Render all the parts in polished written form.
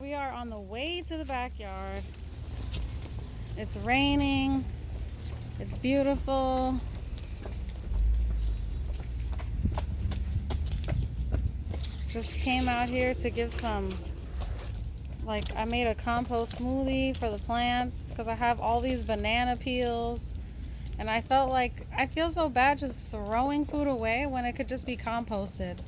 We are on the way to the backyard. It's raining. It's beautiful. Just came out here to give some, I made a compost smoothie for the plants because I have all these banana peels. And I feel so bad just throwing food away when it could just be composted.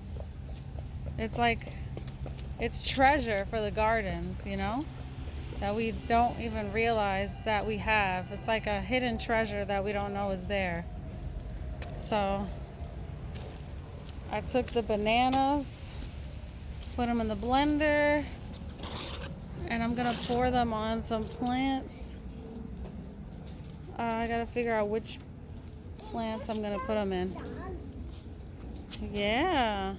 It's treasure for the gardens, that we don't even realize that we have. It's like a hidden treasure that we don't know is there. So I took the bananas, put them in the blender, and I'm gonna pour them on some plants. I gotta figure out which plants I'm gonna put them in. Yeah.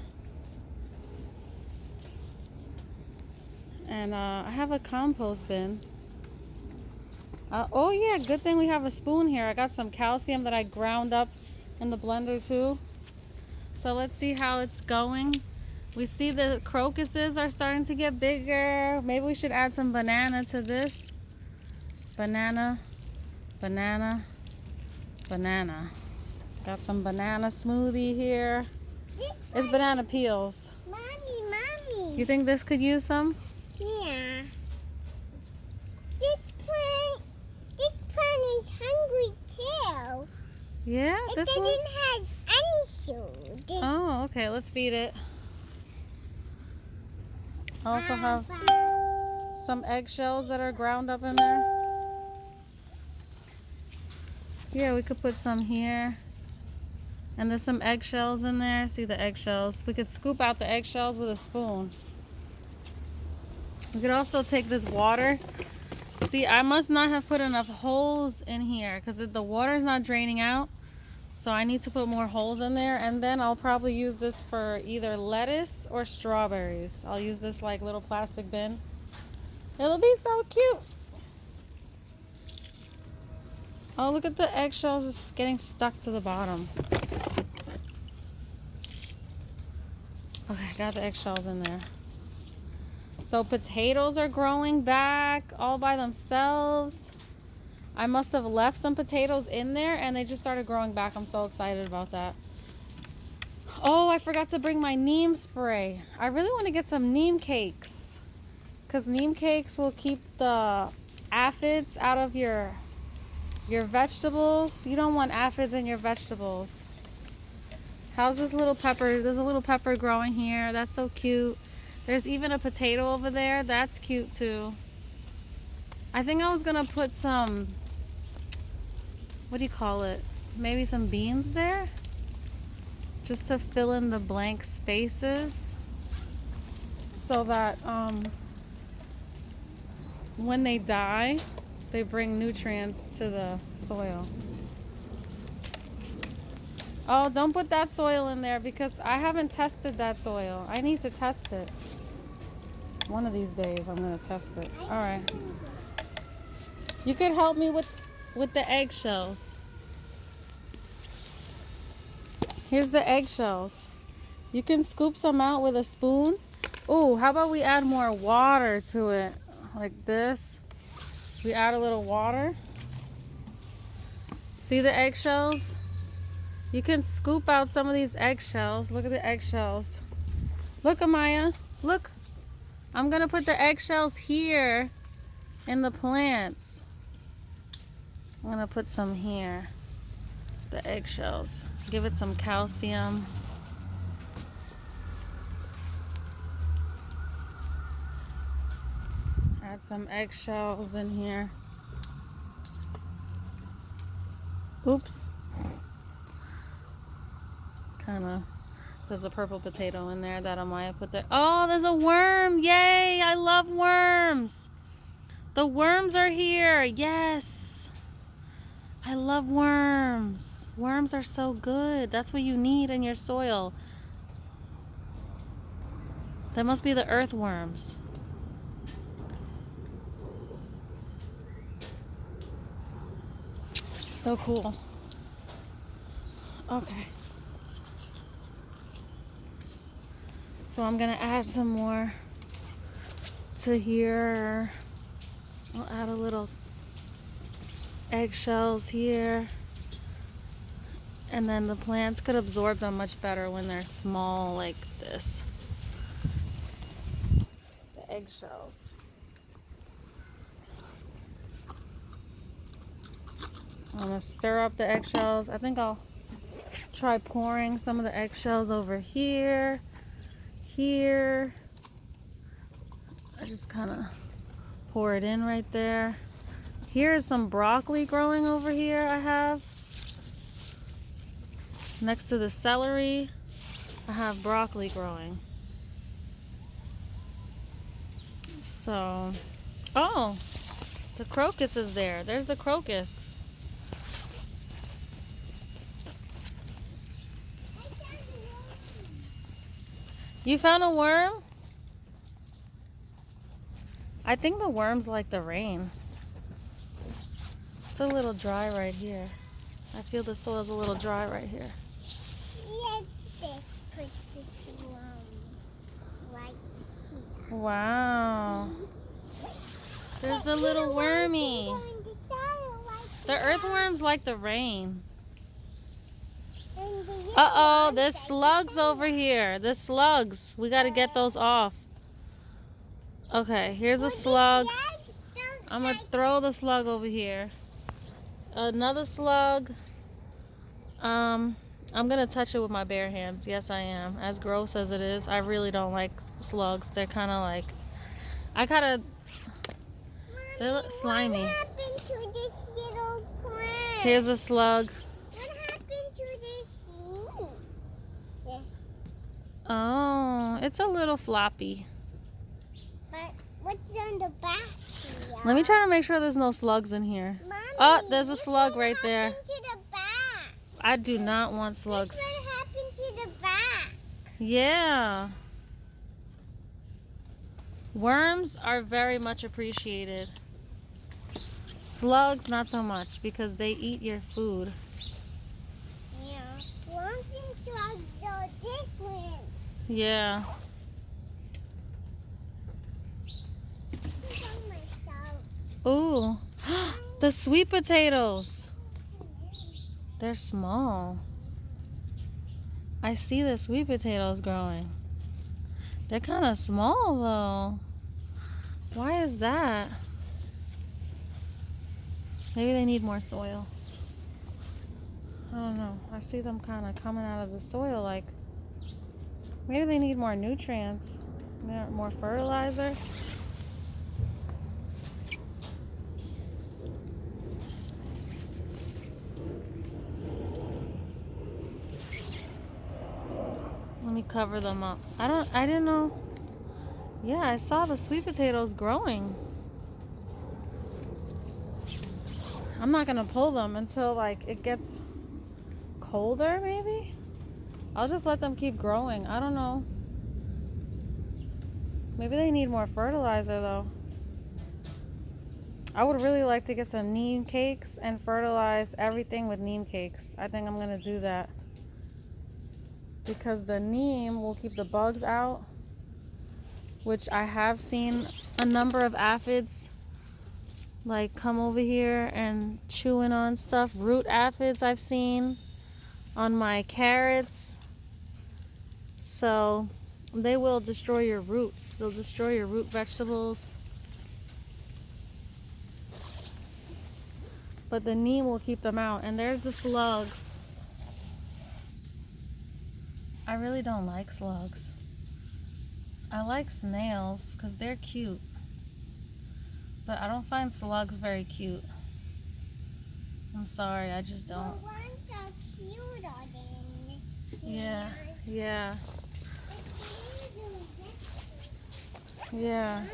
And I have a compost bin. Oh yeah, good thing we have a spoon here. I got some calcium that I ground up in the blender too. So let's see how it's going. We see the crocuses are starting to get bigger. Maybe we should add some banana to this. Banana, banana, banana. Got some banana smoothie here. It's banana peels. Mommy. You think this could use some? Yeah. This plant is hungry too. Yeah, It this doesn't one. have any food. Oh, okay. Let's feed it. I also have some eggshells that are ground up in there. Yeah, we could put some here. And there's some eggshells in there. See the eggshells? We could scoop out the eggshells with a spoon. We could also take this water. See, I must not have put enough holes in here because the water is not draining out. So I need to put more holes in there, and then I'll probably use this for either lettuce or strawberries. I'll use this little plastic bin. It'll be so cute. Oh, look at the eggshells is getting stuck to the bottom. Okay, got the eggshells in there. So potatoes are growing back all by themselves. I must have left some potatoes in there and they just started growing back. I'm so excited about that. Oh, I forgot to bring my neem spray. I really want to get some neem cakes because neem cakes will keep the aphids out of your vegetables. You don't want aphids in your vegetables. How's this little pepper? There's a little pepper growing here. That's so cute. There's even a potato over there. That's cute too. I think I was gonna put some, what do you call it? Maybe some beans there? Just to fill in the blank spaces. So that when they die, they bring nutrients to the soil. Oh, don't put that soil in there because I haven't tested that soil. I need to test it. One of these days I'm gonna test it. All right. You could help me with the eggshells. Here's the eggshells. You can scoop some out with a spoon. Ooh, how about we add more water to it? Like this. We add a little water. See the eggshells? You can scoop out some of these eggshells. Look at the eggshells. Look, Amaya. Look. I'm going to put the eggshells here in the plants. I'm going to put some here. The eggshells. Give it some calcium. Add some eggshells in here. Oops. There's a purple potato in there that Amaya put there. Oh, there's a worm. Yay, I love worms. The worms are here. Yes. I love worms. Worms are so good. That's what you need in your soil. That must be the earthworms. So cool. Okay. So I'm gonna add some more to here. I'll add a little eggshells here. And then the plants could absorb them much better when they're small like this. The eggshells. I'm gonna stir up the eggshells. I think I'll try pouring some of the eggshells over here. Here. I just kind of pour it in right there. Here's some broccoli growing over here I have. Next to the celery, I have broccoli growing. So, oh, the crocus is there. There's the crocus. You found a worm? I think the worms like the rain. It's a little dry right here. I feel the soil's a little dry right here. Let's put this one right here. Wow. There's the little wormy. The earthworms like the rain. Uh-oh, there's slugs over here. There's slugs. We got to get those off. Okay, here's a slug. I'm going to throw the slug over here. Another slug. I'm going to touch it with my bare hands. Yes, I am. As gross as it is, I really don't like slugs. They're kind of like... They look slimy. What happened to this little plant? Here's a slug. What happened to this leaf? Oh, it's a little floppy. But what's on the back here? Let me try to make sure there's no slugs in here. Mommy, Oh, there's a slug what right there. happened to the back? I do not want slugs. What happened to the back? Yeah. Worms are very much appreciated. Slugs, not so much, because they eat your food. Yeah. Worms and slugs are different. Yeah. It's on myself. Ooh. The sweet potatoes. They're small. I see the sweet potatoes growing. They're kind of small though. Why is that? Maybe they need more soil. I don't know. I see them kind of coming out of the soil like maybe they need more nutrients, more fertilizer. Let me cover them up. I didn't know. Yeah, I saw the sweet potatoes growing. I'm not gonna pull them until like it gets colder maybe. I'll just let them keep growing. I don't know. Maybe they need more fertilizer though. I would really like to get some neem cakes and fertilize everything with neem cakes. I think I'm gonna do that. Because the neem will keep the bugs out, which I have seen a number of aphids like come over here and chewing on stuff. Root aphids I've seen on my carrots. So they will destroy your roots. They'll destroy your root vegetables. But the neem will keep them out. And there's the slugs. I really don't like slugs. I like snails because they're cute. But I don't find slugs very cute. I'm sorry, I just don't. The ones are cuter than Yeah, snails. yeah, But yeah. Worms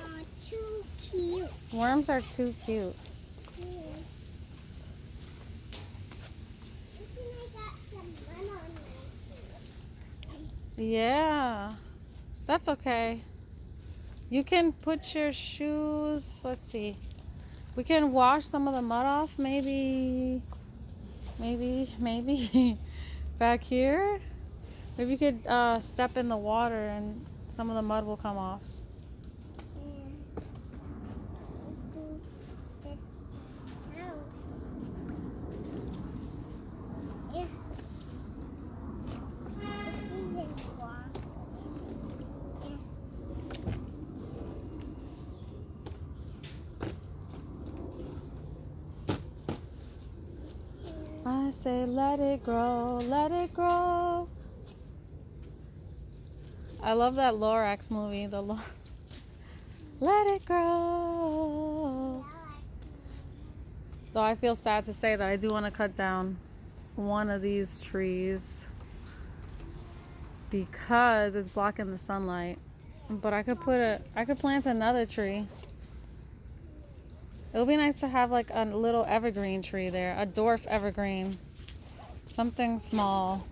are too cute. Worms are too cute. Yeah, that's okay. You can put your shoes, let's see. We can wash some of the mud off, maybe back here. Maybe you could step in the water and some of the mud will come off. I say let it grow, let it grow. I love that Lorax movie, Let It Grow. Though I feel sad to say that I do want to cut down one of these trees because it's blocking the sunlight. But I could plant another tree. It would be nice to have like a little evergreen tree there, a dwarf evergreen. Something small.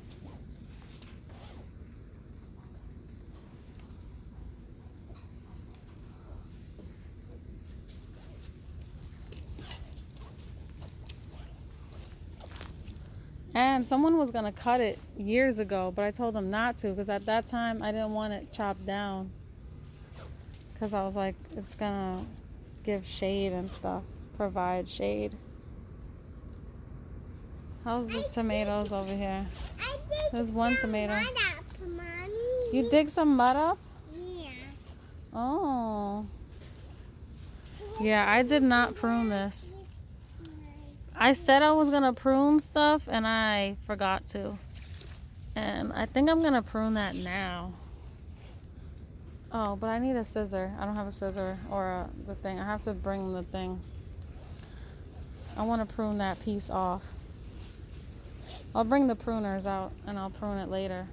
And someone was gonna cut it years ago, but I told them not to because at that time I didn't want it chopped down. Because I was like, it's gonna give shade and stuff, provide shade. How's the tomatoes over here? There's one tomato. Mud up, Mommy. You dig some mud up? Yeah. Oh. Yeah, I did not prune this. I said I was gonna prune stuff and I forgot to. And I think I'm gonna prune that now. Oh, but I need a scissor. I don't have a scissor or the thing. I have to bring the thing. I want to prune that piece off. I'll bring the pruners out and I'll prune it later.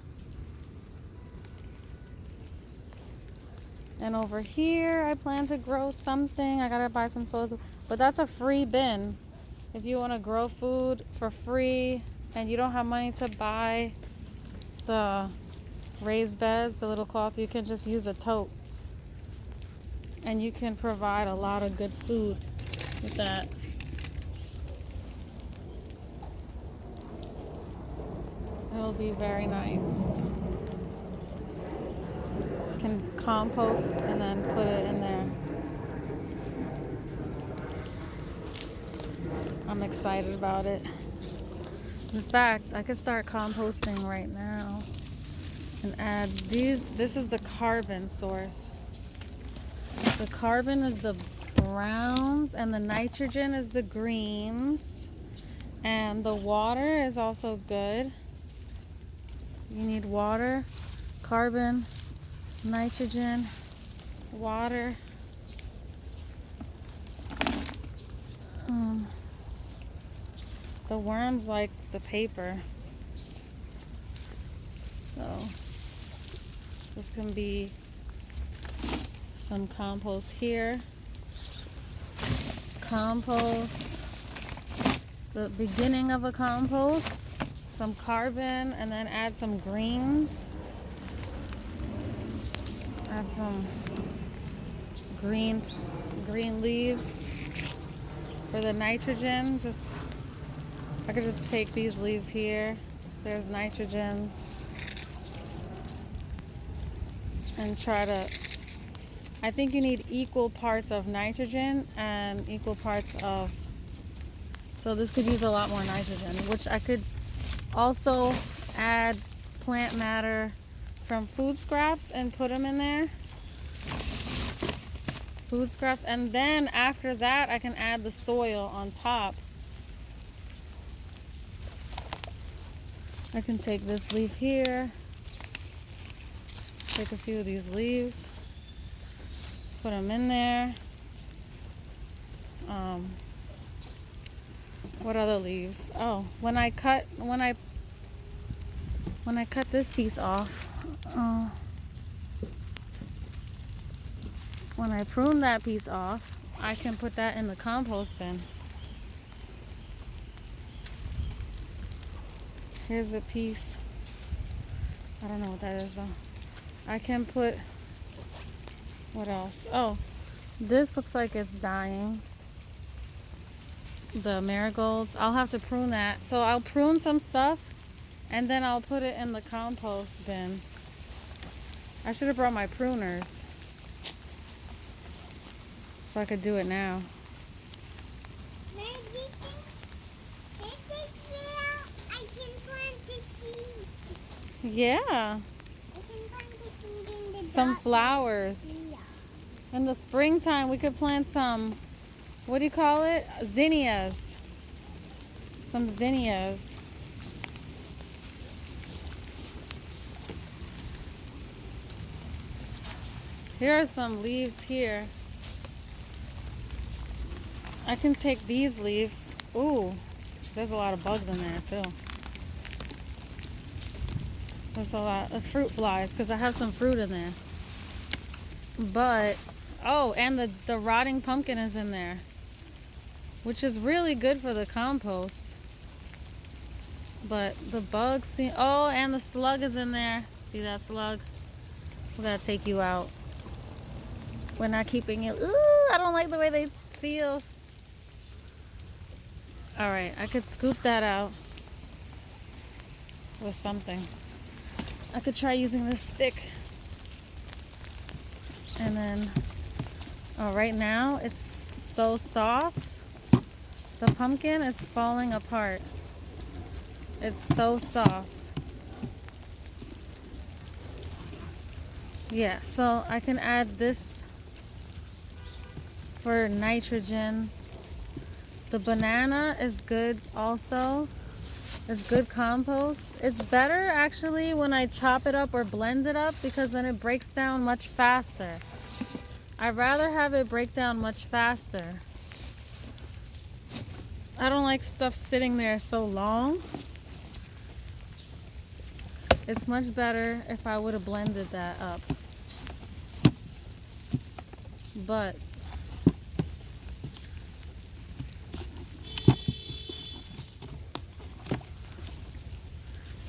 And over here, I plan to grow something. I gotta buy some soil, but that's a free bin. If you want to grow food for free and you don't have money to buy the raised beds, the little cloth, you can just use a tote. And you can provide a lot of good food with that. It'll be very nice. You can compost and then put it in there. I'm excited about it. In fact, I could start composting right now and add these. This is the carbon source. The carbon is the browns and the nitrogen is the greens. And the water is also good. You need water, carbon, nitrogen, water. The worms like the paper. So this can be some compost here. Compost. The beginning of a compost. Some carbon and then add some greens. Add some green leaves for the nitrogen. I could just take these leaves here. There's nitrogen. And I think you need equal parts of nitrogen and equal parts of, so this could use a lot more nitrogen, which I could also add plant matter from food scraps and put them in there. Food scraps. And then after that, I can add the soil on top. I can take this leaf here, take a few of these leaves, put them in there. What other leaves? Oh, when I cut this piece off, when I prune that piece off, I can put that in the compost bin. Here's a piece. I don't know what that is though. I can put, what else? Oh, this looks like it's dying. The marigolds. I'll have to prune that. So I'll prune some stuff and then I'll put it in the compost bin. I should have brought my pruners so I could do it now. Yeah. I can plant the seed in the Some dark. flowers. Yeah. In the springtime, we could plant some, what do you call it? Zinnias. Some zinnias. Here are some leaves here. I can take these leaves. Ooh, there's a lot of bugs in there too. There's a lot of fruit flies because I have some fruit in there. But, oh, and the rotting pumpkin is in there, which is really good for the compost. But the bugs seem, oh, and the slug is in there. See that slug? We gotta take you out. We're not keeping you. Ooh, I don't like the way they feel. All right, I could scoop that out with something. I could try using this stick. And then, oh, right now it's so soft. The pumpkin is falling apart. It's so soft. Yeah, so I can add this for nitrogen. The banana is good also. It's good compost. It's better actually when I chop it up or blend it up because then it breaks down much faster. I'd rather have it break down much faster. I don't like stuff sitting there so long. It's much better if I would have blended that up. But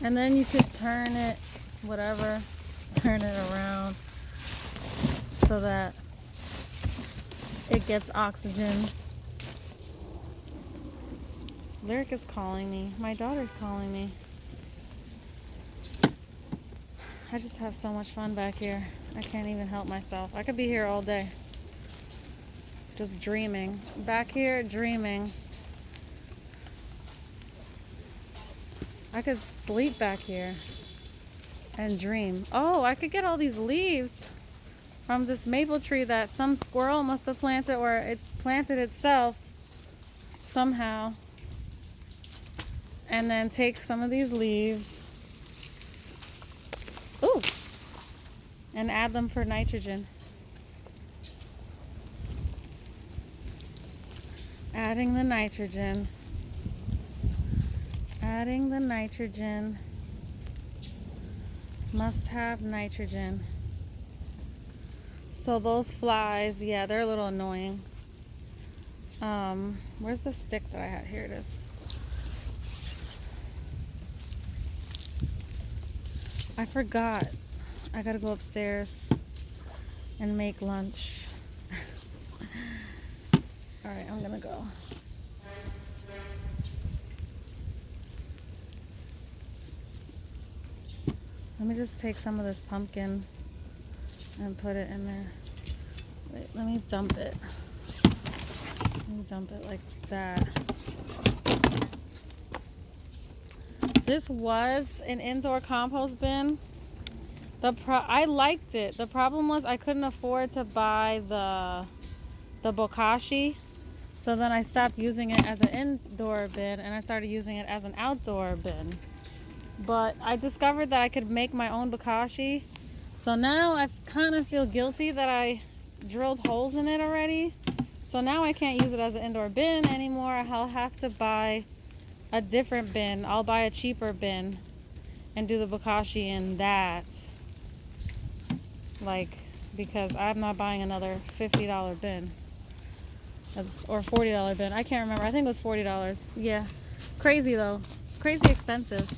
and then you could turn it, whatever, turn it around so that it gets oxygen. Lyric is calling me. My daughter's calling me. I just have so much fun back here. I can't even help myself. I could be here all day. Just dreaming. Back here, dreaming. I could sleep back here and dream. Oh, I could get all these leaves from this maple tree that some squirrel must have planted, or it planted itself somehow. And then take some of these leaves. Ooh. And add them for nitrogen. Adding the nitrogen. Adding the nitrogen. Must have nitrogen. So those flies, yeah, they're a little annoying. Where's the stick that I had? Here it is. I forgot. I gotta go upstairs and make lunch. All right, I'm gonna go. Let me just take some of this pumpkin and put it in there. Wait, let me dump it. Let me dump it like that. This was an indoor compost bin. I liked it. The problem was I couldn't afford to buy the bokashi. So then I stopped using it as an indoor bin and I started using it as an outdoor bin. But I discovered that I could make my own bokashi. So now I kind of feel guilty that I drilled holes in it already. So now I can't use it as an indoor bin anymore. I'll have to buy a different bin. I'll buy a cheaper bin and do the bokashi in that. Like, because I'm not buying another $50 bin. Or $40 bin. I can't remember. I think it was $40. Yeah. Crazy though. Crazy expensive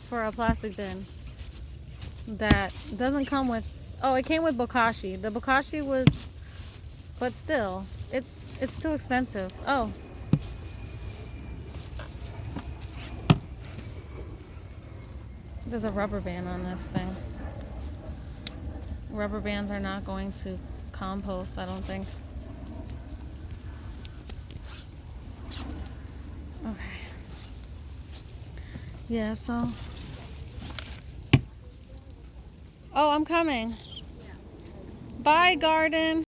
for a plastic bin that doesn't come with, oh, it came with bokashi. The bokashi was, but still, it's too expensive. Oh. There's a rubber band on this thing. Rubber bands are not going to compost, I don't think. Okay. Yeah, so. Oh, I'm coming. Bye, garden.